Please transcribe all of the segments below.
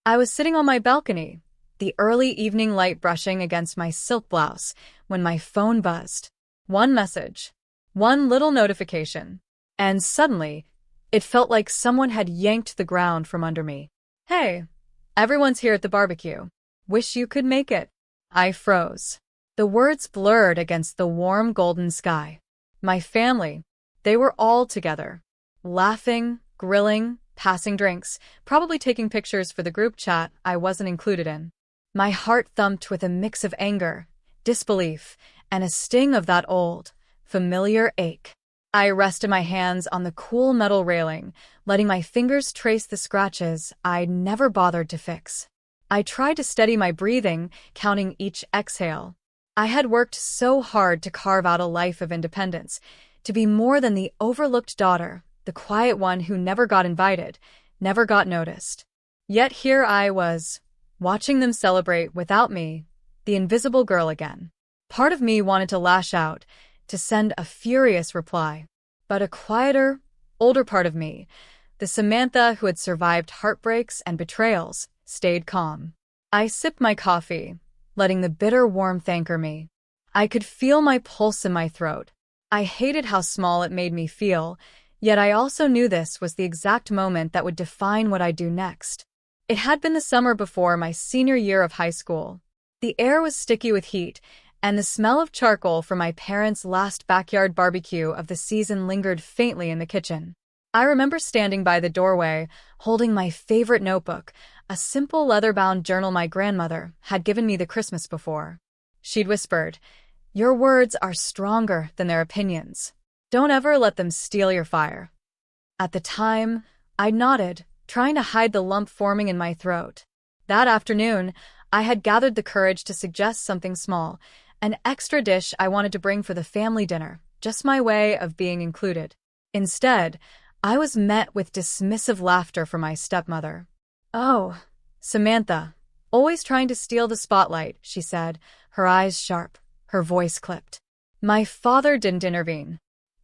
I was sitting on my balcony, the early evening light brushing against my silk blouse, when my phone buzzed. One message. One little notification. And suddenly, it felt like someone had yanked the ground from under me. "Hey, everyone's here at the barbecue. Wish you could make it." I froze. The words blurred against the warm golden sky. My family, they were all together. Laughing, grilling, passing drinks, probably taking pictures for the group chat I wasn't included in. My heart thumped with a mix of anger, disbelief, and a sting of that old, familiar ache. I rested my hands on the cool metal railing, letting my fingers trace the scratches I'd never bothered to fix. I tried to steady my breathing, counting each exhale. I had worked so hard to carve out a life of independence, to be more than the overlooked daughter, the quiet one who never got invited, never got noticed. Yet here I was, watching them celebrate without me, the invisible girl again. Part of me wanted to lash out, to send a furious reply. But a quieter, older part of me, the Samantha who had survived heartbreaks and betrayals, stayed calm. I sipped my coffee, letting the bitter warmth anchor me. I could feel my pulse in my throat. I hated how small it made me feel, yet I also knew this was the exact moment that would define what I'd do next. It had been the summer before my senior year of high school. The air was sticky with heat, and the smell of charcoal from my parents' last backyard barbecue of the season lingered faintly in the kitchen. I remember standing by the doorway, holding my favorite notebook, a simple leather-bound journal my grandmother had given me the Christmas before. She'd whispered, "Your words are stronger than their opinions. Don't ever let them steal your fire." At the time, I nodded, trying to hide the lump forming in my throat. That afternoon, I had gathered the courage to suggest something small, an extra dish I wanted to bring for the family dinner, just my way of being included. Instead, I was met with dismissive laughter from my stepmother. "Oh, Samantha, always trying to steal the spotlight," she said, her eyes sharp, her voice clipped. My father didn't intervene.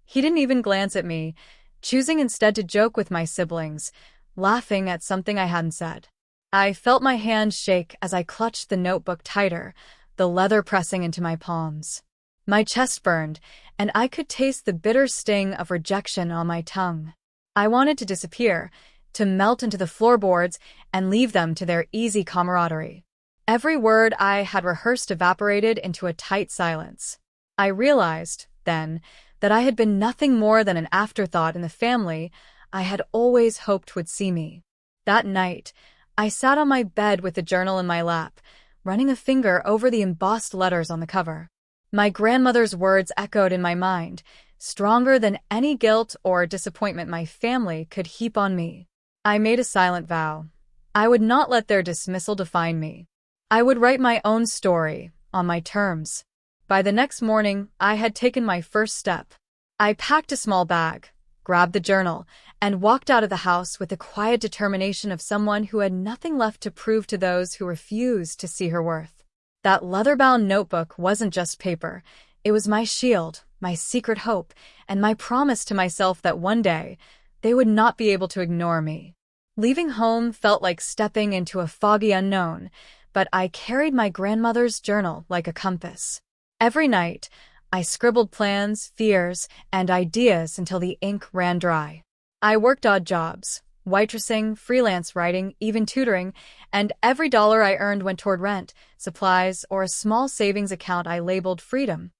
He didn't even glance at me, choosing instead to joke with my siblings, laughing at something I hadn't said. I felt my hand shake as I clutched the notebook tighter, the leather pressing into my palms. My chest burned, and I could taste the bitter sting of rejection on my tongue. I wanted to disappear, to melt into the floorboards and leave them to their easy camaraderie. Every word I had rehearsed evaporated into a tight silence. I realized, then, that I had been nothing more than an afterthought in the family I had always hoped would see me. That night, I sat on my bed with the journal in my lap, running a finger over the embossed letters on the cover. My grandmother's words echoed in my mind, stronger than any guilt or disappointment my family could heap on me. I made a silent vow. I would not let their dismissal define me. I would write my own story, on my terms. By the next morning, I had taken my first step. I packed a small bag, grabbed the journal, and walked out of the house with the quiet determination of someone who had nothing left to prove to those who refused to see her worth. That leather-bound notebook wasn't just paper. It was my shield, my secret hope, and my promise to myself that one day, they would not be able to ignore me. Leaving home felt like stepping into a foggy unknown, but I carried my grandmother's journal like a compass. Every night, I scribbled plans, fears, and ideas until the ink ran dry. I worked odd jobs, waitressing, freelance writing, even tutoring, and every dollar I earned went toward rent, supplies, or a small savings account I labeled freedom.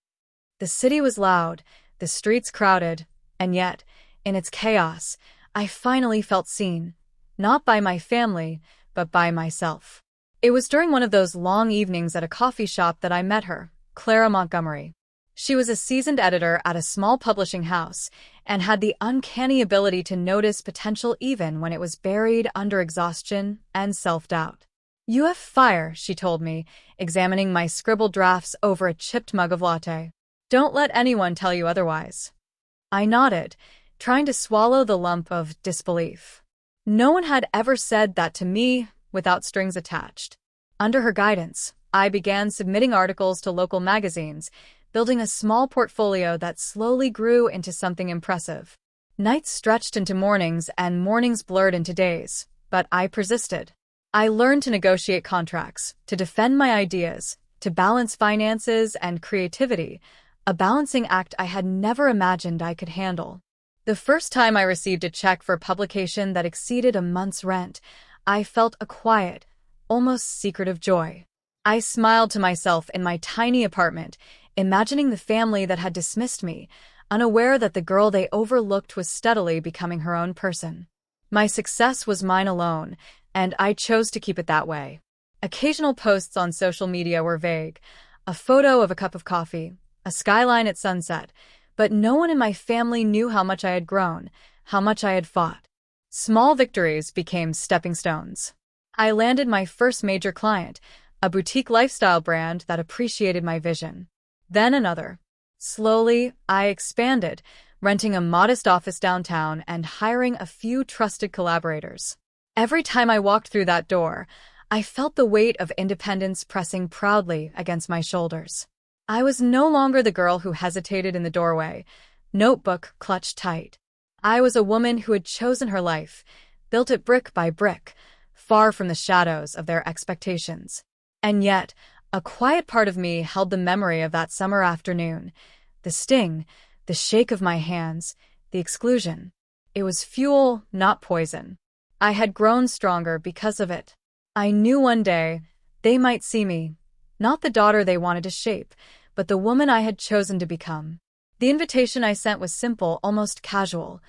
The city was loud, the streets crowded, and yet, in its chaos, I finally felt seen, not by my family, but by myself. It was during one of those long evenings at a coffee shop that I met her, Clara Montgomery. She was a seasoned editor at a small publishing house and had the uncanny ability to notice potential even when it was buried under exhaustion and self-doubt. "You have fire," she told me, examining my scribbled drafts over a chipped mug of latte. "Don't let anyone tell you otherwise." I nodded, trying to swallow the lump of disbelief. No one had ever said that to me without strings attached. Under her guidance, I began submitting articles to local magazines, building a small portfolio that slowly grew into something impressive. Nights stretched into mornings and mornings blurred into days, but I persisted. I learned to negotiate contracts, to defend my ideas, to balance finances and creativity, a balancing act I had never imagined I could handle. The first time I received a check for publication that exceeded a month's rent, I felt a quiet, almost secretive joy. I smiled to myself in my tiny apartment, imagining the family that had dismissed me, unaware that the girl they overlooked was steadily becoming her own person. My success was mine alone, and I chose to keep it that way. Occasional posts on social media were vague, a photo of a cup of coffee, a skyline at sunset, but no one in my family knew how much I had grown, how much I had fought. Small victories became stepping stones. I landed my first major client, a boutique lifestyle brand that appreciated my vision. Then another. Slowly, I expanded, renting a modest office downtown and hiring a few trusted collaborators. Every time I walked through that door, I felt the weight of independence pressing proudly against my shoulders. I was no longer the girl who hesitated in the doorway, notebook clutched tight. I was a woman who had chosen her life, built it brick by brick, far from the shadows of their expectations. And yet, a quiet part of me held the memory of that summer afternoon, the sting, the shake of my hands, the exclusion. It was fuel, not poison. I had grown stronger because of it. I knew one day they might see me, not the daughter they wanted to shape, but the woman I had chosen to become. The invitation I sent was simple, almost casual.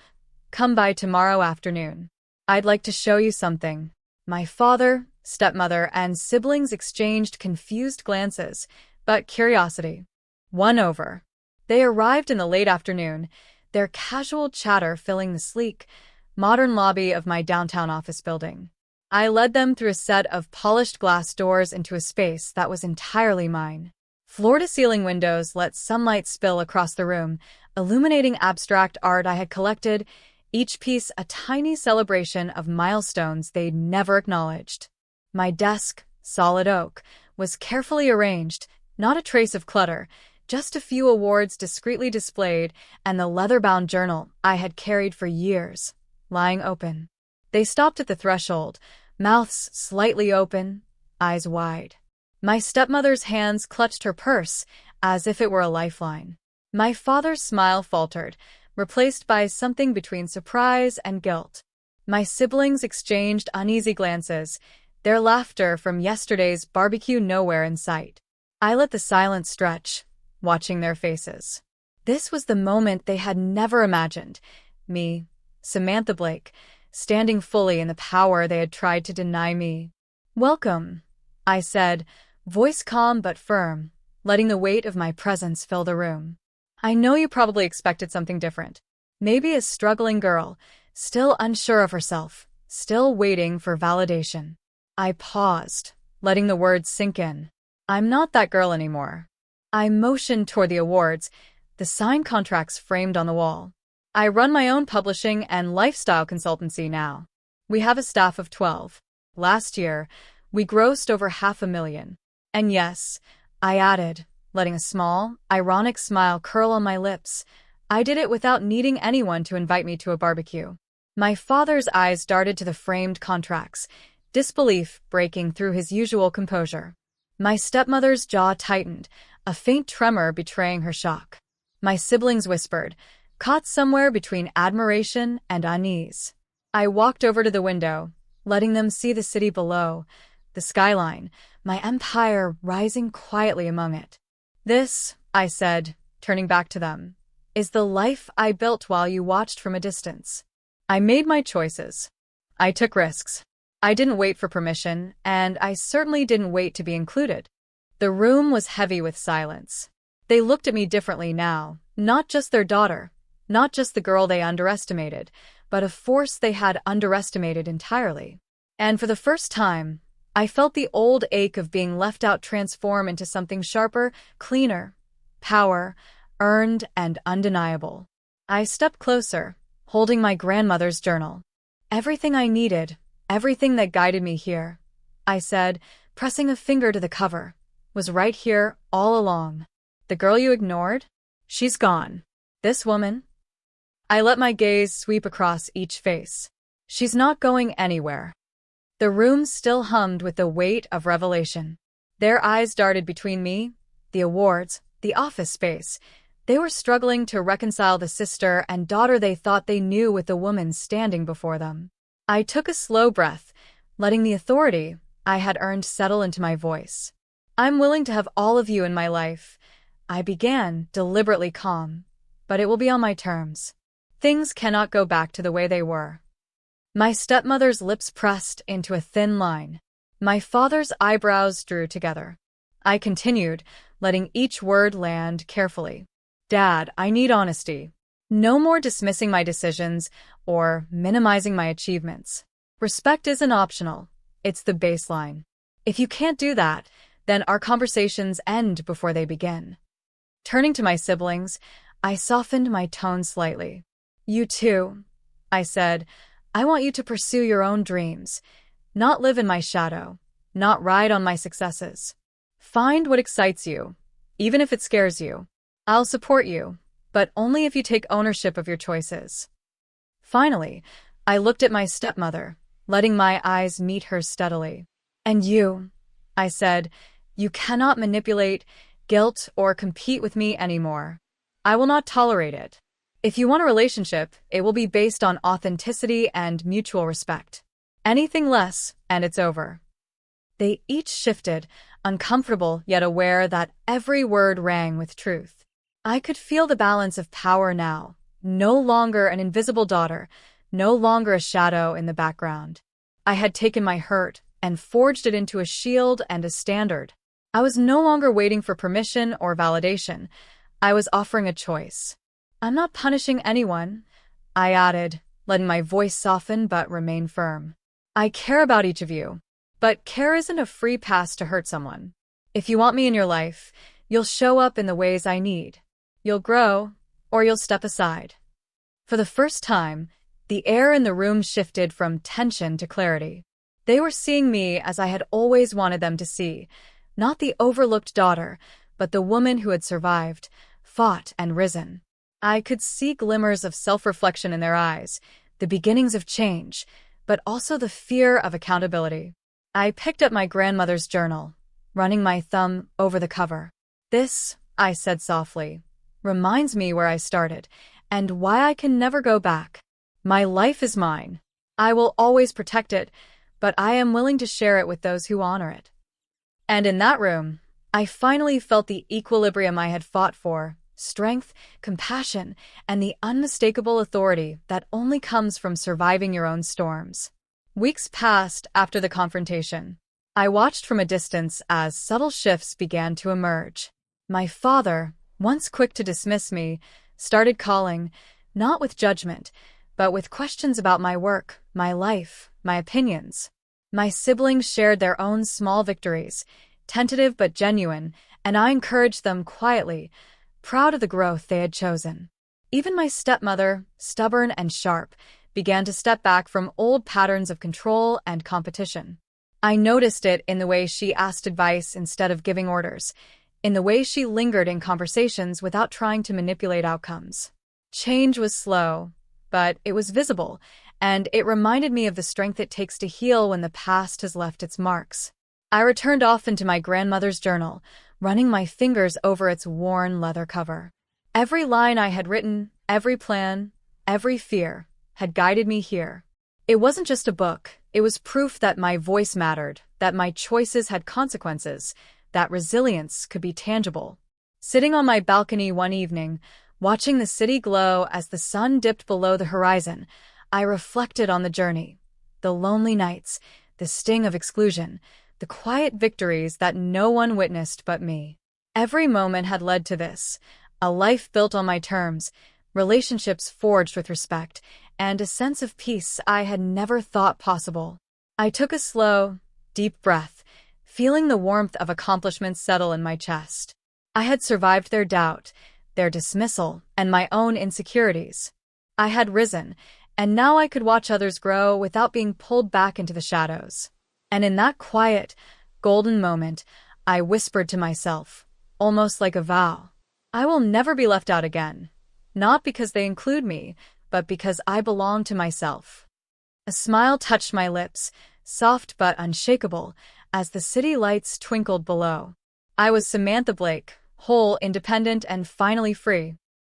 Come by tomorrow afternoon. I'd like to show you something. My father, stepmother, and siblings exchanged confused glances, but curiosity won over. They arrived in the late afternoon, their casual chatter filling the sleek, modern lobby of my downtown office building. I led them through a set of polished glass doors into a space that was entirely mine. Floor-to-ceiling windows let sunlight spill across the room, illuminating abstract art I had collected, each piece a tiny celebration of milestones they'd never acknowledged. My desk, solid oak, was carefully arranged, not a trace of clutter, just a few awards discreetly displayed and the leather-bound journal I had carried for years, lying open. They stopped at the threshold, mouths slightly open, eyes wide. My stepmother's hands clutched her purse, as if it were a lifeline. My father's smile faltered, replaced by something between surprise and guilt. My siblings exchanged uneasy glances, their laughter from yesterday's barbecue nowhere in sight. I let the silence stretch, watching their faces. This was the moment they had never imagined. Me, Samantha Blake, standing fully in the power they had tried to deny me. "Welcome," I said, voice calm but firm, letting the weight of my presence fill the room. "I know you probably expected something different. Maybe a struggling girl, still unsure of herself, still waiting for validation." I paused, letting the words sink in. "I'm not that girl anymore." I motioned toward the awards, the signed contracts framed on the wall. "I run my own publishing and lifestyle consultancy now. We have a staff of 12. Last year, we grossed over $500,000. And yes," I added, letting a small, ironic smile curl on my lips, "I did it without needing anyone to invite me to a barbecue." My father's eyes darted to the framed contracts, disbelief breaking through his usual composure. My stepmother's jaw tightened, a faint tremor betraying her shock. My siblings whispered, caught somewhere between admiration and unease. I walked over to the window, letting them see the city below, the skyline, my empire rising quietly among it. "This," I said, turning back to them, "is the life I built while you watched from a distance. I made my choices. I took risks. I didn't wait for permission, and I certainly didn't wait to be included." The room was heavy with silence. They looked at me differently now, not just their daughter, not just the girl they underestimated, but a force they had underestimated entirely. And for the first time, I felt the old ache of being left out transform into something sharper, cleaner, power, earned and undeniable. I stepped closer, holding my grandmother's journal. "Everything I needed, everything that guided me here," I said, pressing a finger to the cover, "was right here all along. The girl you ignored? She's gone. This woman?" I let my gaze sweep across each face. "She's not going anywhere." The room still hummed with the weight of revelation. Their eyes darted between me, the awards, the office space. They were struggling to reconcile the sister and daughter they thought they knew with the woman standing before them. I took a slow breath, letting the authority I had earned settle into my voice. I'm willing to have all of you in my life. I began, deliberately calm, but it will be on my terms. Things cannot go back to the way they were. My stepmother's lips pressed into a thin line. My father's eyebrows drew together. I continued, letting each word land carefully. Dad, I need honesty. No more dismissing my decisions or minimizing my achievements. Respect isn't optional. It's the baseline. If you can't do that, then our conversations end before they begin. Turning to my siblings, I softened my tone slightly. You too, I said. I want you to pursue your own dreams, not live in my shadow, not ride on my successes. Find what excites you, even if it scares you. I'll support you, but only if you take ownership of your choices. Finally, I looked at my stepmother, letting my eyes meet hers steadily. And you, I said, you cannot manipulate, guilt, or compete with me anymore. I will not tolerate it. If you want a relationship, it will be based on authenticity and mutual respect. Anything less, and it's over. They each shifted, uncomfortable yet aware that every word rang with truth. I could feel the balance of power now, no longer an invisible daughter, no longer a shadow in the background. I had taken my hurt and forged it into a shield and a standard. I was no longer waiting for permission or validation. I was offering a choice. I'm not punishing anyone, I added, letting my voice soften but remain firm. I care about each of you, but care isn't a free pass to hurt someone. If you want me in your life, you'll show up in the ways I need. You'll grow, or you'll step aside. For the first time, the air in the room shifted from tension to clarity. They were seeing me as I had always wanted them to see, not the overlooked daughter, but the woman who had survived, fought, and risen. I could see glimmers of self-reflection in their eyes, the beginnings of change, but also the fear of accountability. I picked up my grandmother's journal, running my thumb over the cover. This, I said softly, reminds me where I started, and why I can never go back. My life is mine. I will always protect it, but I am willing to share it with those who honor it. And in that room, I finally felt the equilibrium I had fought for. Strength, compassion, and the unmistakable authority that only comes from surviving your own storms. Weeks passed after the confrontation. I watched from a distance as subtle shifts began to emerge. My father, once quick to dismiss me, started calling, not with judgment, but with questions about my work, my life, my opinions. My siblings shared their own small victories, tentative but genuine, and I encouraged them quietly, proud of the growth they had chosen. Even my stepmother, stubborn and sharp, began to step back from old patterns of control and competition. I noticed it in the way she asked advice instead of giving orders, in the way she lingered in conversations without trying to manipulate outcomes. Change was slow, but it was visible, and it reminded me of the strength it takes to heal when the past has left its marks. I returned often to my grandmother's journal, running my fingers over its worn leather cover. Every line I had written, every plan, every fear, had guided me here. It wasn't just a book, it was proof that my voice mattered, that my choices had consequences, that resilience could be tangible. Sitting on my balcony one evening, watching the city glow as the sun dipped below the horizon, I reflected on the journey, the lonely nights, the sting of exclusion, the quiet victories that no one witnessed but me. Every moment had led to this, a life built on my terms, relationships forged with respect, and a sense of peace I had never thought possible. I took a slow, deep breath, feeling the warmth of accomplishment settle in my chest. I had survived their doubt, their dismissal, and my own insecurities. I had risen, and now I could watch others grow without being pulled back into the shadows. And in that quiet, golden moment, I whispered to myself, almost like a vow, I will never be left out again. Not because they include me, but because I belong to myself. A smile touched my lips, soft but unshakable, as the city lights twinkled below. I was Samantha Blake, whole, independent, and finally free.